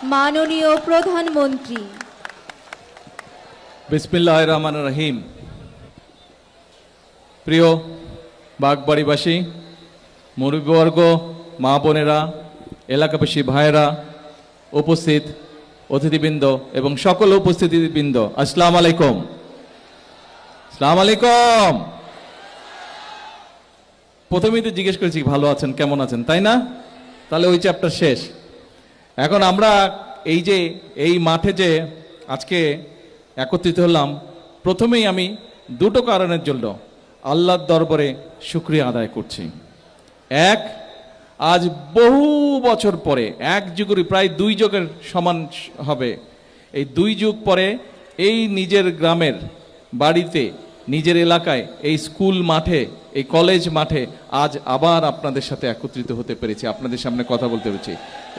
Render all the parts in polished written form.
মাননীয় প্রধানমন্ত্রী। বিসমিল্লাহির রহমানির রহিম। প্রিয় বাগবাড়িবাসী, মুরব্বীবর্গ, মা বোনেরা, এলাকাবাসী ভাইয়েরা, উপস্থিত অতিথিবৃন্দ এবং সকল উপস্থিতিবৃন্দ, আসসালামু আলাইকুম। আসসালামু আলাইকুম। প্রথমেই তো জিজ্ঞেস করেছি ভালো আছেন, কেমন আছেন, তাই না? তাহলে ওই চ্যাপ্টার শেষ। এখন আমরা এই মাঠে যে আজকে একত্রিত হলাম, প্রথমেই আমি দুটো কারণের জন্য আল্লাহর দরবারে শুকরিয়া আদায় করছি। এক, আজ বহু বছর পরে, এক যুগের প্রায় 2 যুগের সমান হবে, এই 2 যুগ পরে এই নিজের গ্রামের বাড়িতে, নিজের এলাকায়, এই স্কুল মাঠে, এই কলেজ মাঠে আজ আবার আপনাদের সাথে একত্রিত হতে পেরেছি, আপনাদের সামনে কথা বলতে পেরেছি।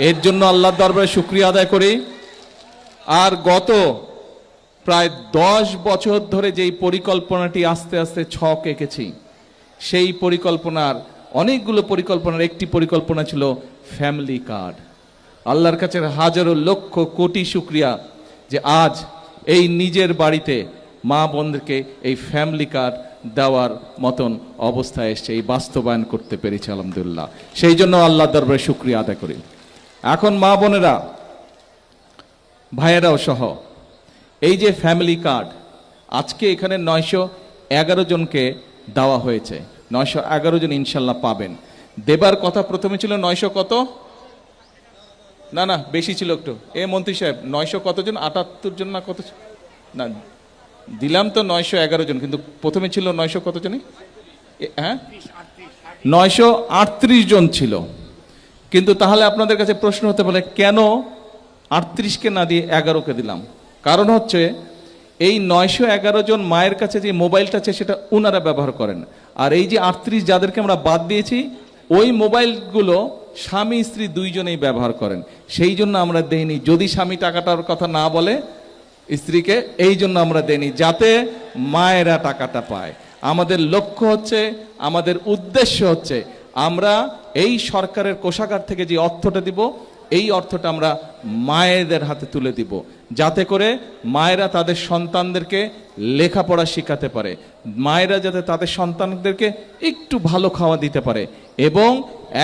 এর জন্য আল্লাহর দরবারে শুকরিয়া আদায় করি। আর গত প্রায় 10 বছর ধরে যেই পরিকল্পনাটি আস্তে আস্তে ছক এঁকেছি, সেই পরিকল্পনার অনেকগুলো পরিকল্পনার একটি পরিকল্পনা ছিল ফ্যামিলি কার্ড। আল্লাহর কাছে হাজারো লক্ষ কোটি শুকরিয়া যে আজ এই নিজের বাড়িতে মা বোনদেরকে এই ফ্যামিলি কার্ড দেওয়ার মতন অবস্থায় এসছে, এই বাস্তবায়ন করতে পেরেছি আলহামদুলিল্লাহ। সেই জন্য আল্লাহর দরবারে শুকরিয়া আদায় করি। এখন মা বোনেরা, ভাইয়েরাও সহ এই যে ফ্যামিলি কার্ড আজকে এখানে 911 জনকে দেওয়া হয়েছে। 911 জন ইনশাল্লাহ পাবেন। দেবার কথা প্রথমে ছিল 900 কত, না বেশি ছিল একটু। মন্ত্রী সাহেব 900 কত জন, 78 জন না কত? না, দিলাম তো 911 জন, কিন্তু প্রথমে ছিল 900 কত জনই? হ্যাঁ, 938 জন ছিল। কিন্তু তাহলে আপনাদের কাছে প্রশ্ন হতে পারে, কেন 38কে না দিয়ে 11কে দিলাম? কারণ হচ্ছে এই 911 জন মায়ের কাছে যে মোবাইলটা আছে সেটা ওনারা ব্যবহার করেন, আর এই যে 38 যাদেরকে আমরা বাদ দিয়েছি ওই মোবাইলগুলো স্বামী স্ত্রী দুইজনেই ব্যবহার করেন। সেই জন্য আমরা দেইনি। যদি স্বামী টাকাটার কথা না বলে স্ত্রীকে, এই জন্য আমরা দেইনি, যাতে মায়েরা টাকাটা পায়। আমাদের লক্ষ্য হচ্ছে, আমাদের উদ্দেশ্য হচ্ছে, আমরা এই সরকারের কোষাগার থেকে যে অর্থটা দিব, এই অর্থটা আমরা মায়েদের হাতে তুলে দিব, যাতে করে মায়েরা তাদের সন্তানদেরকে লেখাপড়া শেখাতে পারে, মায়েরা যাতে তাদের সন্তানদেরকে একটু ভালো খাওয়া দিতে পারে, এবং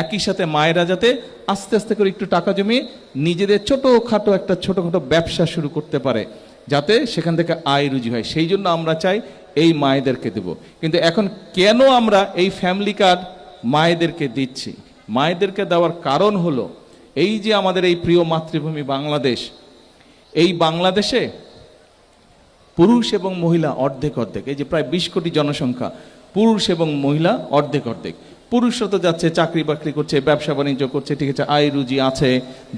একই সাথে মায়েরা যাতে আস্তে আস্তে করে একটু টাকা জমিয়ে নিজেদের ছোটোখাটো একটা ছোটোখাটো ব্যবসা শুরু করতে পারে, যাতে সেখান থেকে আয় রুজি হয়। সেই জন্য আমরা চাই এই মায়েদেরকে দেব। কিন্তু এখন কেন আমরা এই ফ্যামিলি কার্ড মায়েদেরকে দিচ্ছি? মায়েদেরকে দেওয়ার কারণ হলো, এই যে আমাদের এই প্রিয় মাতৃভূমি বাংলাদেশ, এই বাংলাদেশে পুরুষ এবং মহিলা অর্ধেক অর্ধেক। এই যে প্রায় 20 কোটি জনসংখ্যা, পুরুষ এবং মহিলা অর্ধেক অর্ধেক। পুরুষরা তো যাচ্ছে, চাকরি বাকরি করছে, ব্যবসা বাণিজ্য করছে, ঠিক আছে, আয় রুজি আছে,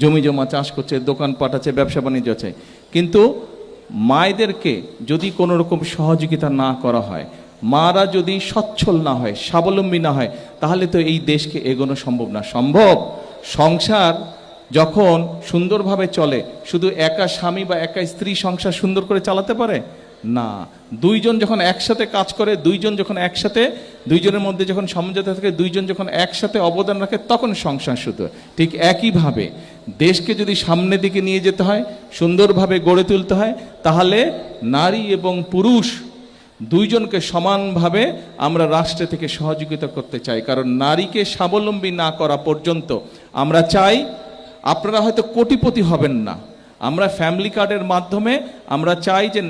জমি জমা চাষ করছে, দোকানপাট আছে, ব্যবসা বাণিজ্য আছে। কিন্তু মায়েদেরকে যদি কোনো রকম সহযোগিতা না করা হয়, মারা যদি সচ্ছল না হয়, স্বাবলম্বী না হয়, তাহলে তো এই দেশকে এগোনো সম্ভব না। সংসার যখন সুন্দরভাবে চলে, শুধু একা স্বামী বা একা স্ত্রী সংসার সুন্দর করে চালাতে পারে না। দুইজন যখন একসাথে কাজ করে, দুইজন যখন একসাথে, দুইজনের মধ্যে যখন সমঝোতা থাকে, দুইজন যখন একসাথে অবদান রাখে, তখন সংসার শুধু। ঠিক একইভাবে দেশকে যদি সামনের দিকে নিয়ে যেতে হয়, সুন্দরভাবে গড়ে তুলতে হয়, তাহলে নারী এবং পুরুষ দুইজনকে সমানভাবে আমরা রাষ্ট্র থেকে সহযোগিতা করতে চাই। কারণ নারীকে স্বাবলম্বী না করা পর্যন্ত আমরা চাই, আপনারা হয়তো কোটিপতি হবেন না, আমরা ফ্যামিলি কার্ডের মাধ্যমে আমরা চাই যে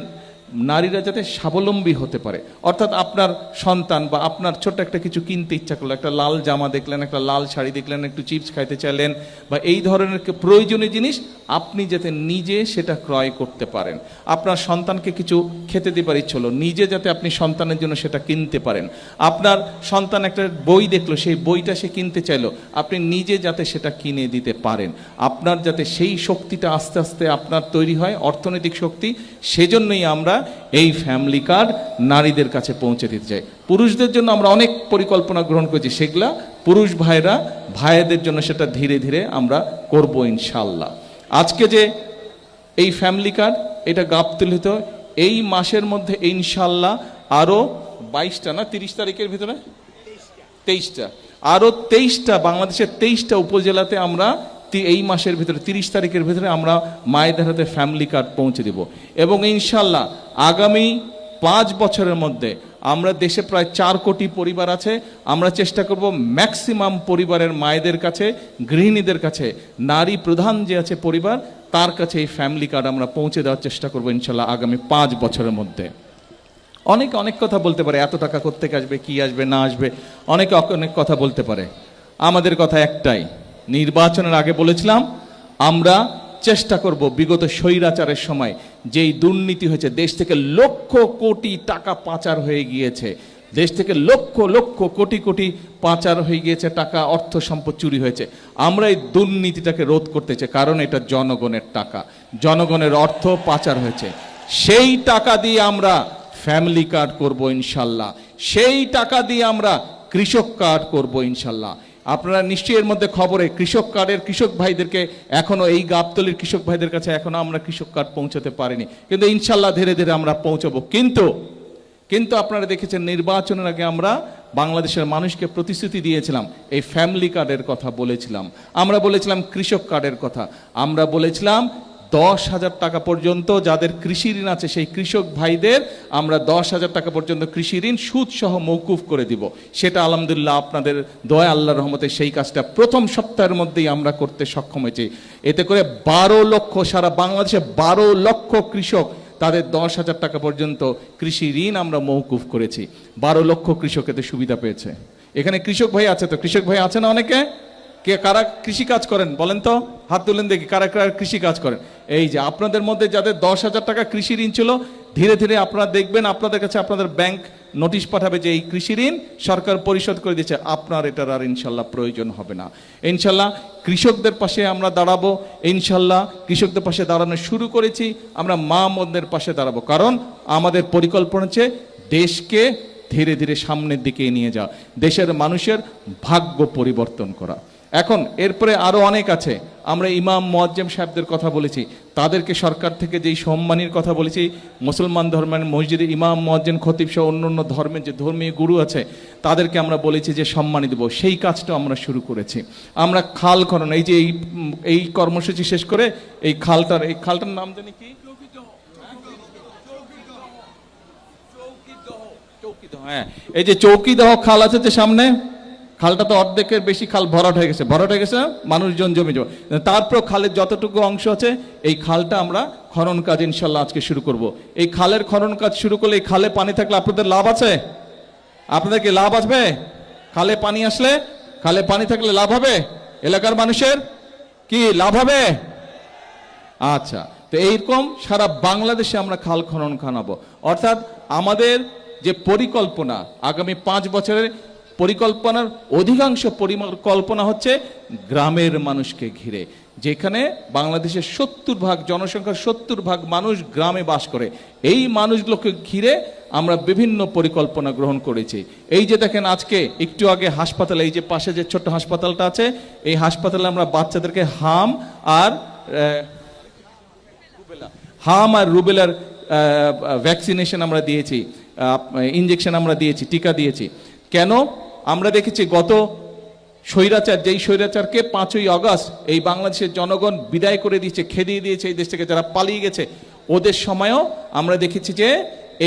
নারীরা যাতে স্বাবলম্বী হতে পারে। অর্থাৎ আপনার সন্তান বা আপনার ছোট্ট একটা কিছু কিনতে ইচ্ছা করলো, একটা লাল জামা দেখলেন, একটা লাল শাড়ি দেখলেন, একটু চিপস খাইতে চাইলেন, বা এই ধরনের প্রয়োজনীয় জিনিস আপনি যাতে নিজে সেটা ক্রয় করতে পারেন। আপনার সন্তানকে কিছু খেতে দেবার ইচ্ছে হলো, নিজে যাতে আপনি সন্তানের জন্য সেটা কিনতে পারেন। আপনার সন্তান একটা বই দেখলো, সেই বইটা সে কিনতে চাইলো, আপনি নিজে যাতে সেটা কিনে দিতে পারেন। আপনার যাতে সেই শক্তিটা আস্তে আস্তে আপনার তৈরি হয়, অর্থনৈতিক শক্তি। সেজন্যই আমরা এই ফ্যামিলি কার্ড নারীদের কাছে পৌঁছে দিতে চাই। পুরুষদের জন্য আমরা অনেক পরিকল্পনা গ্রহণ করেছি, সেগুলা পুরুষ ভাইদের জন্য সেটা ধীরে ধীরে আমরা করব ইনশাল্লাহ। আজকে যে এই ফ্যামিলি কার্ড, এটা গাবতলীতে এই মাসের মধ্যে ইনশাল্লাহ আরো 22টা না 30 তারিখের ভিতরে 23টা, আরো 23টা, বাংলাদেশের 23টা উপজেলাতে আমরা এই মাসের ভিতরে 30 তারিখের ভিতরে আমরা মায়েদের হাতে ফ্যামিলি কার্ড পৌঁছে দিব। এবং ইনশাল্লাহ আগামী 5 বছরের মধ্যে আমরা দেশে প্রায় 4 কোটি পরিবার আছে, আমরা চেষ্টা করব ম্যাক্সিমাম পরিবারের মায়েদের কাছে, গৃহিণীদের কাছে, নারী প্রধান যে আছে পরিবার তার কাছে এই ফ্যামিলি কার্ড আমরা পৌঁছে দেওয়ার চেষ্টা করবো ইনশাল্লাহ আগামী 5 বছরের মধ্যে। অনেকে অনেক কথা বলতে পারে, এত টাকা কোত্থেকে আসবে, কি আসবে না আসবে, অনেকে অনেক কথা বলতে পারে। আমাদের কথা একটাই, নির্বাচনের আগে বলেছিলাম আমরা চেষ্টা করব বিগত স্বৈরাচারের সময় যেই দুর্নীতি হয়েছে, দেশ থেকে লক্ষ কোটি টাকা পাচার হয়ে গিয়েছে, দেশ থেকে লক্ষ লক্ষ কোটি কোটি পাচার হয়ে গিয়েছে, টাকা অর্থ সম্পদ চুরি হয়েছে, আমরা এই দুর্নীতিটাকে রোধ করতে চাই। কারণ এটা জনগণের টাকা, জনগণের অর্থ পাচার হয়েছে। সেই টাকা দিয়ে আমরা ফ্যামিলি কার্ড করব ইনশাল্লাহ, সেই টাকা দিয়ে আমরা কৃষক কার্ড করব ইনশাল্লাহ। আপনারা নিশ্চয়ই এর মধ্যে খবরে কৃষক কার্ডের কৃষক ভাইদেরকে এখনো এই গাবতলীর কৃষক ভাইদের কাছে এখনো আমরা কৃষক কার্ড পৌঁছাতে পারিনি, কিন্তু ইনশাল্লাহ ধীরে ধীরে আমরা পৌঁছাবো। কিন্তু আপনারা দেখেছেন নির্বাচনের আগে আমরা বাংলাদেশের মানুষকে প্রতিশ্রুতি দিয়েছিলাম, এই ফ্যামিলি কার্ডের কথা বলেছিলাম, আমরা বলেছিলাম কৃষক কার্ডের কথা, আমরা বলেছিলাম 10,000 টাকা পর্যন্ত যাদের কৃষি ঋণ আছে সেই কৃষক ভাইদের আমরা 10,000 টাকা পর্যন্ত কৃষি ঋণ সুদ সহ মৌকুফ করে দিব। সেটা আলহামদুলিল্লাহ আপনাদের দয়া, আল্লাহর রহমতে সেই কাজটা প্রথম সপ্তাহের মধ্যেই আমরা করতে সক্ষম হয়েছি। এতে করে 12 লক্ষ, সারা বাংলাদেশে 12 লক্ষ কৃষক তাদের 10,000 টাকা পর্যন্ত কৃষি ঋণ আমরা মৌকুফ করেছি। 12 লক্ষ কৃষক এতে সুবিধা পেয়েছে। এখানে কৃষক ভাই আছে তো? কৃষক ভাই আছে না অনেকে? কে কারা কৃষি কাজ করেন বলেন তো, হাত তুলেন দেখি কারা কারা কৃষি কাজ করেন। এই যে আপনাদের মধ্যে যাদের 10,000 টাকা কৃষি ঋণ ছিল, ধীরে ধীরে আপনারা দেখবেন আপনাদের কাছে আপনাদের ব্যাংক নোটিশ পাঠাবে যে এই কৃষি ঋণ সরকার পরিশোধ করে দিচ্ছে, আপনার এটার আর ইনশাল্লাহ প্রয়োজন হবে না। ইনশাল্লাহ কৃষকদের পাশে আমরা দাঁড়াবো, ইনশাল্লাহ কৃষকদের পাশে দাঁড়ানো শুরু করেছি, আমরা মা বোনদের পাশে দাঁড়াবো। কারণ আমাদের পরিকল্পনা হচ্ছে দেশকে ধীরে ধীরে সামনের দিকে নিয়ে যাওয়া, দেশের মানুষের ভাগ্য পরিবর্তন করা। এখন এরপরে আরো অনেক আছে, আমরা ইমাম মুয়াজ্জিম সাহেবদের কথা বলেছি, তাদেরকে সরকার থেকে যেই সম্মানের কথা বলেছি, মুসলমান ধর্মের মসজিদে ইমাম মুয়াজ্জিন খতিব সহ অন্য ধর্মের যে ধর্মীয় গুরু আছে তাদেরকে আমরা বলেছি যে সম্মানী দেব, সেই কাজটা আমরা শুরু করেছি। আমরা খাল খনন, এই যে এই কর্মসূচি শেষ করে এই খালটার নাম জানি কি, হ্যাঁ এই যে চৌকিদহ খাল আছে যে সামনে, খালটা তো অর্ধেকের বেশি খাল ভরাট হয়ে গেছে, মানুষজন জমি জমা, তারপর খালের যতটুকু অংশ আছে এই খালটা আমরা খনন কাজ ইনশাল্লাহ আজকে শুরু করব। এই খালের খনন কাজ শুরু করলে এই খালে পানি থাকলে আপনাদের লাভ আছে? আপনাদের কি লাভ আসবে? খালে পানি আসলে, খালে পানি থাকলে লাভ হবে? এলাকার মানুষের কি লাভ হবে? আচ্ছা, তো এইরকম সারা বাংলাদেশে আমরা খাল খনন খানাবো। অর্থাৎ আমাদের যে পরিকল্পনা আগামী 5 বছরের পরিকল্পনার অধিকাংশ পরিকল্পনা হচ্ছে গ্রামের মানুষকে ঘিরে, যেখানে বাংলাদেশের 70% জনসংখ্যার 70% মানুষ গ্রামে বাস করে। এই মানুষগুলোকে ঘিরে আমরা বিভিন্ন পরিকল্পনা গ্রহণ করেছি। এই যে দেখেন আজকে একটু আগে হাসপাতালে, এই যে পাশে যে ছোট্ট হাসপাতালটা আছে, এই হাসপাতালে আমরা বাচ্চাদেরকে হাম আর রুবেলার ভ্যাকসিনেশন আমরা দিয়েছি, ইনজেকশন আমরা দিয়েছি, টিকা দিয়েছি। কেন? আমরা দেখেছি গত যেই স্বৈরাচারকে 5ই আগস্ট এই বাংলাদেশের জনগণ বিদায় করে দিয়েছে, খেদিয়ে দিয়েছে এই দেশ থেকে, যারা পালিয়ে গেছে, ওদের সময়ও আমরা দেখেছি যে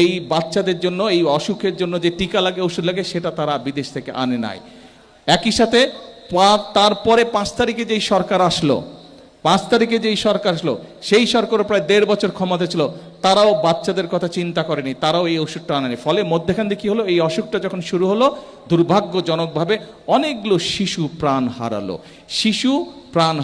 এই বাচ্চাদের জন্য, এই অসুখের জন্য যে টিকা লাগে, ওষুধ লাগে, সেটা তারা বিদেশ থেকে আনে নাই। একই সাথে তারপরে 5 তারিখে যেই সরকার আসলো, সেই সরকারও প্রায় 1.5 বছর ক্ষমতা ছিল, তারাও বাচ্চাদের কথা চিন্তা করেনি, তারাও এই ওষুধটা আনেনি। ফলে মধ্যখান দিয়ে কি হলো, এই অসুখটা যখন শুরু হলো, দুর্ভাগ্যজনকভাবে অনেকগুলো শিশু প্রাণ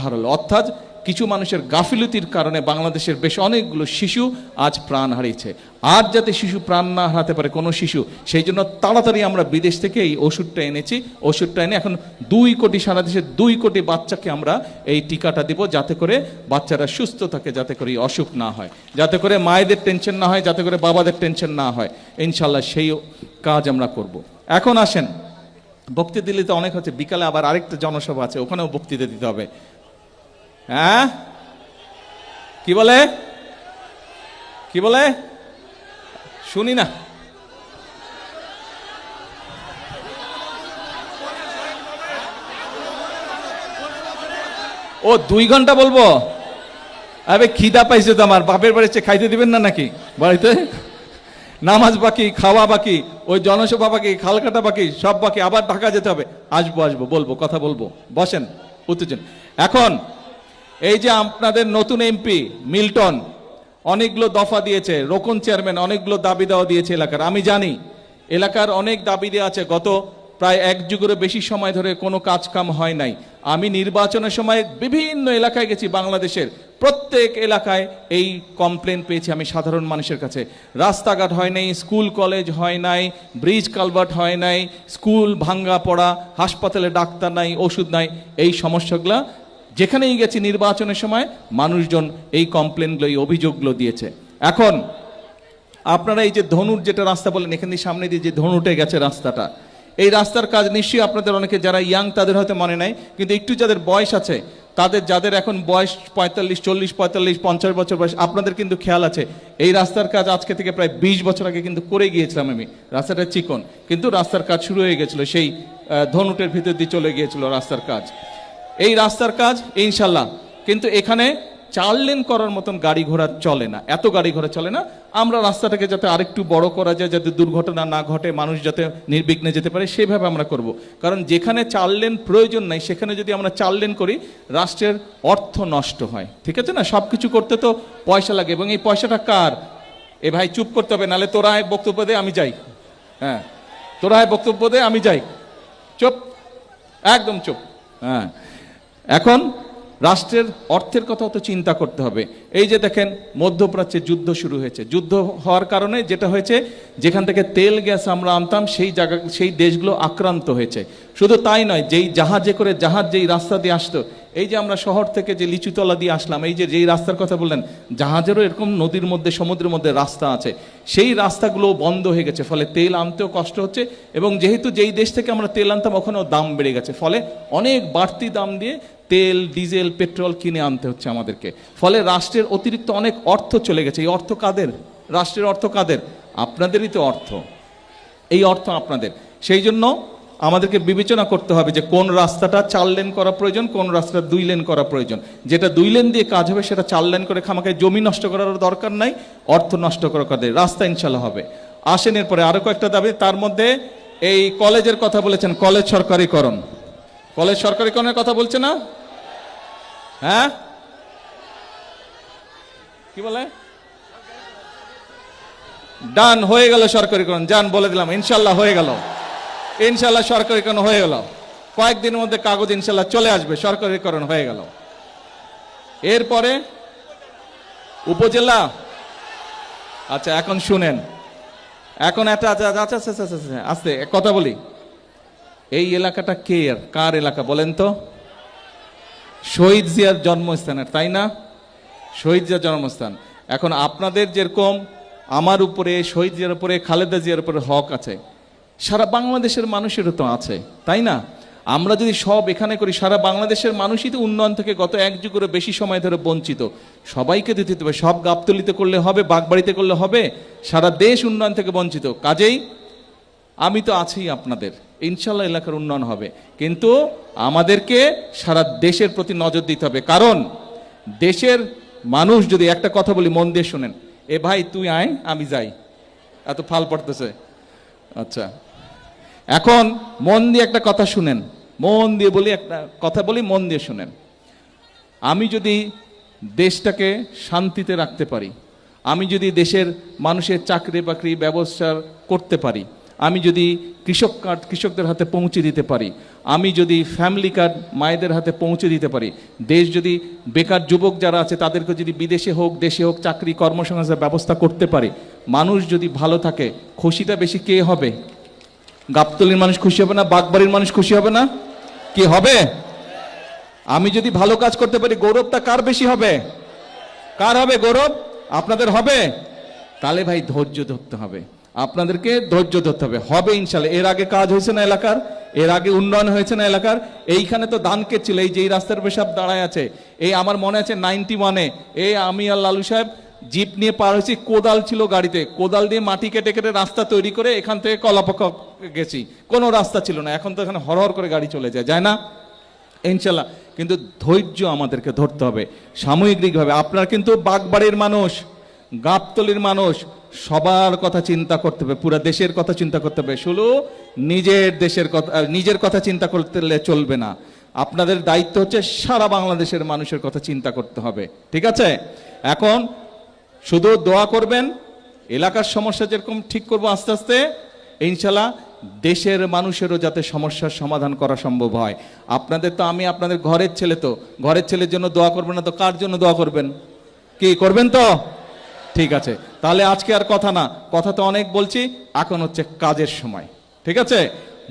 হারালো। অর্থাৎ কিছু মানুষের গাফিলতির কারণে বাংলাদেশের বেশ অনেকগুলো শিশু আজ প্রাণ হারিয়েছে। আর যাতে শিশু প্রাণ না হারাতে পারে কোনো শিশু, সেই জন্য তাড়াতাড়ি আমরা বিদেশ থেকে এই ওষুধটা এনেছি। ওষুধটা এনে এখন 2 কোটি, সারা দেশের 2 কোটি বাচ্চাকে আমরা এই টিকাটা দিব, যাতে করে বাচ্চারা সুস্থ থাকে, যাতে করে অসুখ না হয়, যাতে করে মায়েদের টেনশন না হয়, যাতে করে বাবাদের টেনশন না হয়। ইনশাল্লাহ সেই কাজ আমরা করব। এখন আসেন, বক্তৃতা দিলে তো অনেক হচ্ছে, বিকালে আবার আরেকটা জনসভা আছে, ওখানেও বক্তৃতা দিতে হবে। হ্যাঁ, কি বলে শুনি না। ও 2 ঘন্টা বলবো? আরে খিদা পাইছে তো আমার, বাপের বাড়িতে খাইতে দিবেন না নাকি বাড়িতে? নামাজ বাকি, খাওয়া বাকি, ওই জনসভা বাকি, খালকাটা বাকি, সব বাকি, আবার ঢাকা যেতে হবে। আসবো বলবো, কথা বলবো, বসেন উত্তেজন। এখন এই যে আপনাদের নতুন এমপি মিল্টন অনেকগুলো দফা দিয়েছে, রোকন চেয়ারম্যান অনেকগুলো দাবি দেওয়া দিয়েছে এলাকার। আমি জানি এলাকার অনেক দাবি দেওয়া আছে, গত প্রায় 1 যুগেরও বেশি সময় ধরে কোনো কাজ কাম হয় নাই। আমি নির্বাচনের সময় বিভিন্ন এলাকায় গেছি, বাংলাদেশের প্রত্যেক এলাকায় এই কমপ্লেন পেয়েছি আমি সাধারণ মানুষের কাছে। রাস্তাঘাট হয় নাই, স্কুল কলেজ হয় নাই, ব্রিজ কালভার্ট হয় নাই, স্কুল ভাঙ্গা পড়া, হাসপাতালে ডাক্তার নাই, ওষুধ নাই। এই সমস্যাগুলো যেখানেই গেছি নির্বাচনের সময় মানুষজন এই কমপ্লেনগুলো, এই অভিযোগগুলো দিয়েছে। এখন আপনারা এই যে ধনুর যেটা রাস্তা বলেন, এখান দিয়ে সামনে দিয়ে যে ধনুটে গেছে রাস্তাটা, এই রাস্তার কাজ নিশ্চয়ই আপনাদের অনেকে যারা ইয়াং তাদের হয়তো মনে নাই, কিন্তু একটু যাদের বয়স আছে, যাদের এখন বয়স 45, 40, 45, 50 বছর বয়স, আপনাদের কিন্তু খেয়াল আছে এই রাস্তার কাজ আজকে থেকে প্রায় 20 বছর আগে কিন্তু করে গিয়েছিলাম আমি। রাস্তাটা চিকন, কিন্তু রাস্তার কাজ শুরু হয়ে গেছিল, সেই ধনুটের ভিতর দিয়ে চলে গিয়েছিল রাস্তার কাজ। এই রাস্তার কাজ ইনশাল্লাহ, কিন্তু এখানে 4 লেন করার মতন গাড়ি ঘোড়া চলে না, এত গাড়ি ঘোড়া চলে না। আমরা রাস্তাটাকে যাতে আরেকটু বড় করা যায়, যাতে দুর্ঘটনা না ঘটে, মানুষ যাতে নির্বিঘ্নে যেতে পারে, সেভাবে আমরা করব। কারণ যেখানে 4 লেন প্রয়োজন নাই, সেখানে যদি আমরা 4 লেন করি, রাষ্ট্রের অর্থ নষ্ট হয়। ঠিক আছে না? সব কিছু করতে তো পয়সা লাগে, এবং এই পয়সাটা কার? এ ভাই চুপ করতে হবে, নাহলে তোরা বক্তব্য দে আমি যাই। হ্যাঁ, তোরা বক্তব্য দে আমি যাই। চুপ, একদম চুপ। হ্যাঁ, এখন রাষ্ট্রের অর্থের কথাও তো চিন্তা করতে হবে। এই যে দেখেন মধ্যপ্রাচ্যে যুদ্ধ শুরু হয়েছে, যুদ্ধ হওয়ার কারণে যেটা হয়েছে, যেখান থেকে তেল গ্যাস আমরা আনতাম সেই দেশগুলো আক্রান্ত হয়েছে। শুধু তাই নয়, যেই রাস্তা দিয়ে আসতো, এই যে আমরা শহর থেকে যে লিচুতলা দিয়ে আসলাম, এই যেই রাস্তার কথা বললেন, জাহাজেরও এরকম নদীর মধ্যে, সমুদ্রের মধ্যে রাস্তা আছে, সেই রাস্তাগুলো বন্ধ হয়ে গেছে। ফলে তেল আনতেও কষ্ট হচ্ছে, এবং যেহেতু যেই দেশ থেকে আমরা তেল আনতাম ওখানেও দাম বেড়ে গেছে, ফলে অনেক বাড়তি দাম দিয়ে তেল, ডিজেল, পেট্রোল কিনে আনতে হচ্ছে আমাদেরকে। ফলে রাষ্ট্রের অতিরিক্ত অনেক অর্থ চলে গেছে। এই অর্থ কাদের? রাষ্ট্রের অর্থ কাদের? আপনাদেরই তো অর্থ, এই অর্থ আপনাদের। সেই জন্য আমাদেরকে বিবেচনা করতে হবে যে কোন রাস্তাটা 4 লেন করা প্রয়োজন, কোন রাস্তাটা 2 লেন করা প্রয়োজন। যেটা 2 লেন দিয়ে কাজ হবে সেটা 4 লেন করে খামাখায় জমি নষ্ট করার দরকার নাই, অর্থ নষ্ট করার কাজে রাস্তা ইনশাল্লাহ হবে। আসেন এরপরে আরো কয়েকটা দাবি, তার মধ্যে এই কলেজের কথা বলেছেন, কলেজ সরকারিকরণ। কলেজ সরকারিকরণের কথা বলছে না? হ্যাঁ, কি বলে? ডান, হয়ে গেল সরকারিকরণ। যান, বলে দিলাম ইনশাল্লাহ হয়ে গেল, ইনশাল্লাহ সরকারিকরণ হয়ে গেল। কয়েকদিনের মধ্যে কাগজ ইনশাল্লাহ চলে আসবে, সরকারিকরণ হয়ে গেল। এরপরে উপজেলা। আচ্ছা, এখন শুনেন, এখন একটা আস্তে কথা বলি। এই এলাকাটা কার এলাকা বলেন তো? শহীদ জিয়ার জন্মস্থানের, তাই না? শহীদ জিয়ার জন্মস্থান। এখন আপনাদের যেরকম আমার উপরে, শহীদ জিয়ার উপরে, খালেদা জিয়ার উপরে হক আছে, সারা বাংলাদেশের মানুষেরও তো আছে, তাই না? আমরা যদি সব এখানে করি, সারা বাংলাদেশের মানুষই তো উন্নয়ন থেকে গত 1 যুগেরও বেশি সময় ধরে বঞ্চিত। সবাইকে দিতে হবে, সব গাবতলিতে করলে হবে, বাগবাড়িতে করলে হবে? সারা দেশ উন্নয়ন থেকে বঞ্চিত। কাজেই আমি তো আছি আপনাদের, ইনশাল্লাহ এলাকার উন্নয়ন হবে, কিন্তু আমাদেরকে সারা দেশের প্রতি নজর দিতে হবে। কারণ দেশের মানুষ যদি, একটা কথা বলি মন দিয়ে শুনেন, এ ভাই তুই আয় আমি যাই, এত ফাল পড়তেছে। আচ্ছা, এখন মন দিয়ে একটা কথা শুনেন, মন দিয়ে বলি, একটা কথা বলি, মন দিয়ে শুনেন। আমি যদি দেশটাকে শান্তিতে রাখতে পারি, আমি যদি দেশের মানুষের চাকরি বাকরি ব্যবস্থা করতে পারি, আমি যদি কৃষক কার্ড কৃষকদের হাতে পৌঁছে দিতে পারি, আমি যদি ফ্যামিলি কার্ড মায়েদের হাতে পৌঁছে দিতে পারি, দেশ যদি বেকার যুবক যারা আছে তাদেরকে যদি বিদেশে হোক দেশে হোক চাকরি কর্মসংস্থানের ব্যবস্থা করতে পারি, মানুষ যদি ভালো থাকে, খুশিটা বেশি কে হবে? গাবতলীর মানুষ খুশি হবে না? বাগবাড়ির মানুষ খুশি হবে না? কি হবে? আমি যদি ভালো কাজ করতে পারি, গৌরবটা কার বেশি হবে? কার হবে গৌরব? আপনাদের হবে? তাহলে ভাই ধৈর্য ধরতে হবে, আপনাদেরকে ধৈর্য ধরতে হবে। হবে ইনশাল্লাহ। এর আগে কাজ হয়েছে না এলাকার? এর আগে উন্নয়ন হয়েছে না এলাকার? এইখানে তো ধান ক্ষেত ছিল, এই যে এই রাস্তার উপরে সব দাঁড়ায় আছে। এই আমার মনে আছে 91-এ এই আমি আর লালু সাহেব জিপ নিয়ে পার হয়েছি, কোদাল ছিল গাড়িতে, কোদাল দিয়ে মাটি কেটে কেটে রাস্তা তৈরি করে এখান থেকে কলাপাকা গেছি, কোনো রাস্তা ছিল না। এখন তো এখানে হরহর করে গাড়ি চলে যায়, যায় না? ইনশাল্লাহ। কিন্তু ধৈর্য আমাদেরকে ধরতে হবে সাময়িকভাবে। আপনারা কিন্তু বাগবাড়ির মানুষ, গাবতলির মানুষ, সবার কথা চিন্তা করতে হবে, পুরো দেশের কথা চিন্তা করতে হবে। শুধু নিজের কথা চিন্তা করতে চলবে না। আপনাদের দায়িত্ব হচ্ছে সারা বাংলাদেশের মানুষের কথা চিন্তা করতে হবে, ঠিক আছে? এখন শুধু দোয়া করবেন, এলাকার সমস্যা যেরকম ঠিক করবো আস্তে আস্তে, ইনশাল্লাহ দেশের মানুষেরও যাতে সমস্যার সমাধান করা সম্ভব হয়। আপনাদের তো, আমি আপনাদের ঘরের ছেলে, তো ঘরের ছেলের জন্য দোয়া করবেন না তো কার জন্য দোয়া করবেন? কি করবেন তো? ঠিক আছে, তাহলে আজকে আর কথা না, কথা তো অনেক বলছি, এখন হচ্ছে কাজের সময়, ঠিক আছে?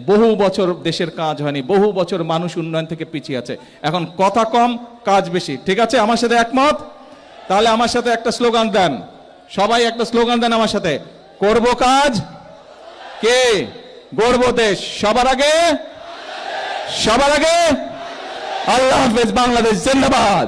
বহু বছর দেশের কাজ হয়নি, বহু বছর মানুষ উন্নয়ন থেকে পিছিয়ে আছে, এখন কথা কম কাজ বেশি, ঠিক আছে? আমার সাথে একমত? তাহলে আমার সাথে একটা স্লোগান দেন, সবাই একটা স্লোগান দেন আমার সাথে, করব কাজ, কে গড়ব দেশ, সবার আগে, সবার আগে। আল্লাহ হাফেজ, বাংলাদেশ জিন্দাবাদ।